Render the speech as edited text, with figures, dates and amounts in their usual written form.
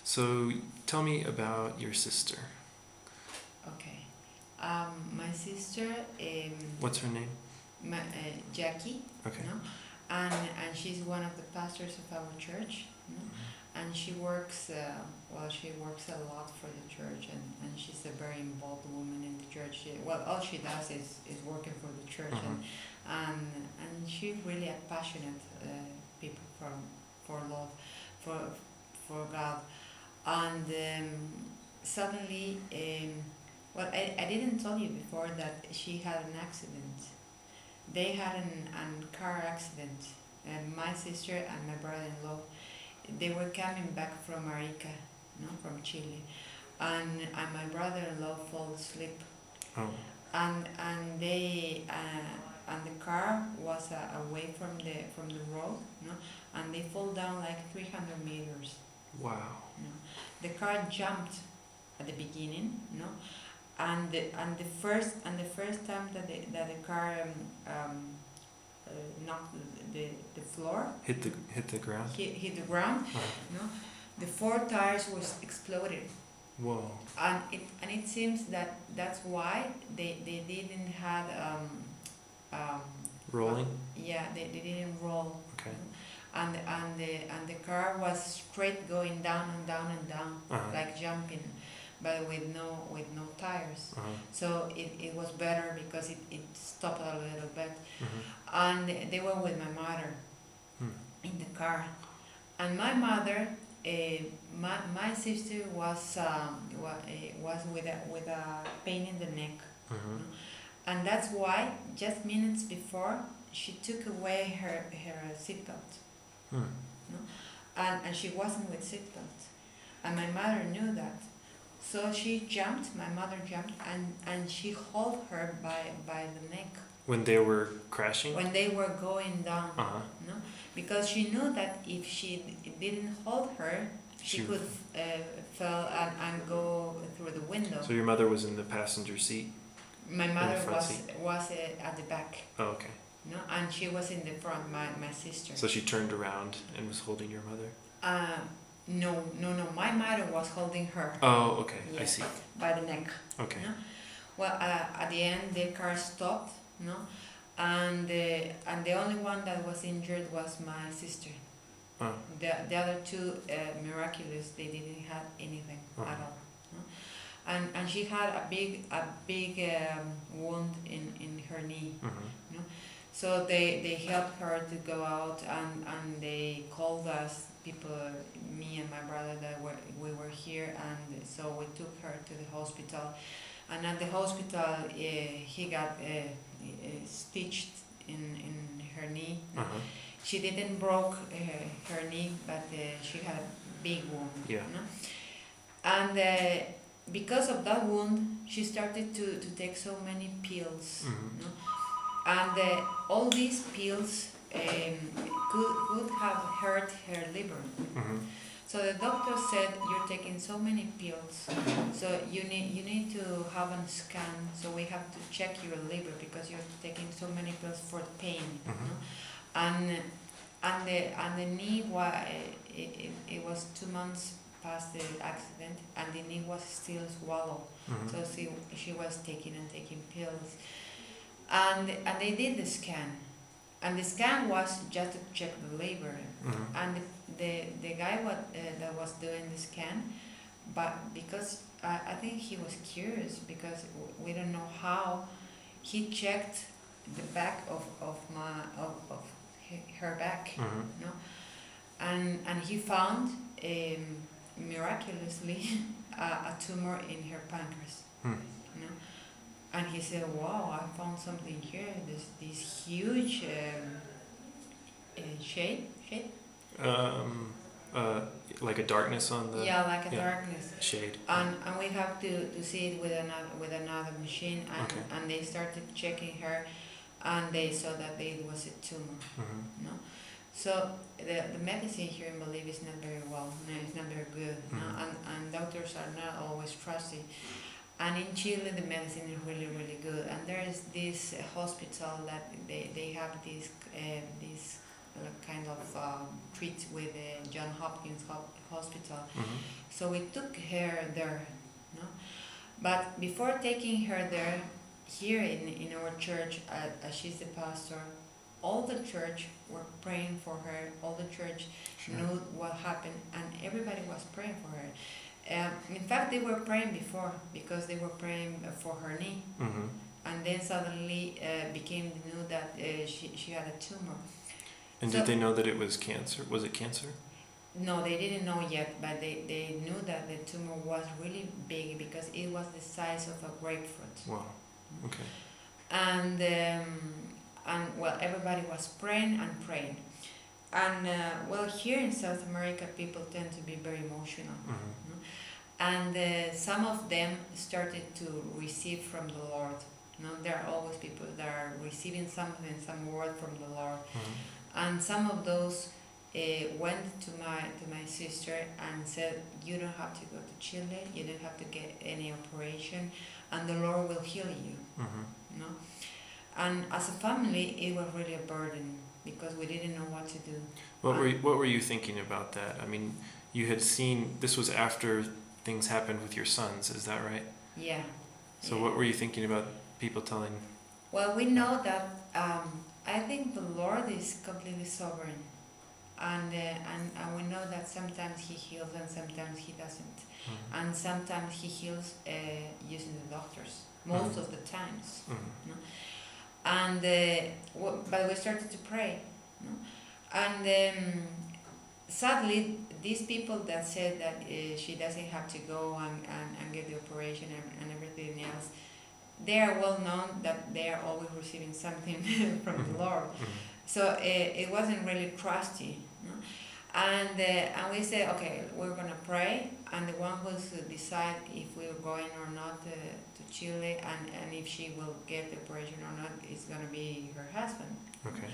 So tell me about your sister. Okay. My sister, What's her name? Jackie, Okay. no, and she's one of the pastors of our church, no, and she works. She works a lot for the church, and she's a very involved woman in the church. All she does is working for the church, and she's really a passionate people for love, for for God, and suddenly, I didn't tell you before that she had an accident. They had an car accident, and my sister and my brother-in-law, they were coming back from Arica, no, from Chile, and my brother-in-law fell asleep, Oh. and they and the car was away from the road, no, and they fall down like 300 meters. Wow. No. The car jumped at the beginning, no, and the first time that the car knocked the floor, Hit the ground. hit the ground, no, the four tires was exploded, Whoa. and it seems that that's why they didn't had Rolling. yeah, they didn't roll. Okay. And the car was straight going down and down and down, like jumping, but with no tires. So it was better because it stopped a little bit. And they were with my mother in the car, and my mother, my sister was with a pain in the neck, and that's why just minutes before she took away her seatbelt. No? And she wasn't with seatbelt, and my mother knew that, so she jumped. My mother jumped, and she held her by the neck When they were crashing. when they were going down. No, because she knew that if she didn't hold her, she could fall and go through the window. So your mother was in the passenger seat. My mother front was at the back. Oh, okay. No, and she was in the front. My sister. So she turned around and was holding your mother. No. My mother was holding her. Oh, okay. Yeah, I see. by the neck. Okay. No? Well, at the end, the car stopped. No, and the only one that was injured was my sister. The other two, miraculous, they didn't have anything at all. No? And she had a big wound in her knee. No? So they helped her to go out, and they called us, people, me and my brother, that we were here, and so we took her to the hospital. And at the hospital, he got stitched in her knee. She didn't broke her knee, but she had a big wound. Yeah. No? And because of that wound, she started to take so many pills. No? And all these pills could have hurt her liver. So the doctor said, you're taking so many pills, so you need to have a scan. So we have to check your liver because you're taking so many pills for pain. No? And the knee it was 2 months past the accident, and the knee was still swallowed. So she was taking pills. And they did the scan, and the scan was just to check the liver. And the guy that was doing the scan, but because I think he was curious, because we don't know how, he checked the back of her back, no, and he found miraculously a tumor in her pancreas. No? And he said, wow, I found something here, this huge shade? Like a darkness on the... Yeah, like a darkness. Shade. And we have to see it with another machine, and they started checking her, and they saw that it was a tumor. No? So the medicine here in Bolivia is not very well, no, it's not very good, no? And doctors are not always trusty. And in Chile, the medicine is really, really good. And there is this hospital that they have this kind of treat with the John Hopkins Hospital. Mm-hmm. So we took her there, no? But before taking her there, here in our church, as she's the pastor, all the church were praying for her. All the church knew what happened, and everybody was praying for her. In fact, they were praying before because they were praying for her knee, Mm-hmm. and then suddenly became knew that she had a tumor. And So- did they know that it was cancer? Was it cancer? No, they didn't know yet, but they knew that the tumor was really big because it was the size of a grapefruit. Wow. Okay. And well, everybody was praying and praying. And well, here in South America, people tend to be very emotional. Mm-hmm. And some of them started to receive from the Lord. There are always people that are receiving something, some word from the Lord. Mm-hmm. And some of those went to my sister and said, "You don't have to go to Chile. You don't have to get any operation, and the Lord will heal you." Mm-hmm. No, and as a family, it was really a burden because we didn't know what to do. What were you thinking about that? I mean, you had seen this was after things happened with your sons. Is that right? Yeah. So yeah. what were you thinking about people telling? Well, we know that I think the Lord is completely sovereign, and we know that sometimes He heals and sometimes He doesn't, Mm-hmm. and sometimes He heals using the doctors most of the times. Mm-hmm. No? And but we started to pray, no? And sadly, these people that said that she doesn't have to go and get the operation and everything else, they are well known that they are always receiving something from Mm-hmm. the Lord. Mm-hmm. So it wasn't really trusty. No? And we said, okay, we're going to pray, and the one who's decide if we're going or not to Chile and if she will get the operation or not is going to be her husband. Okay.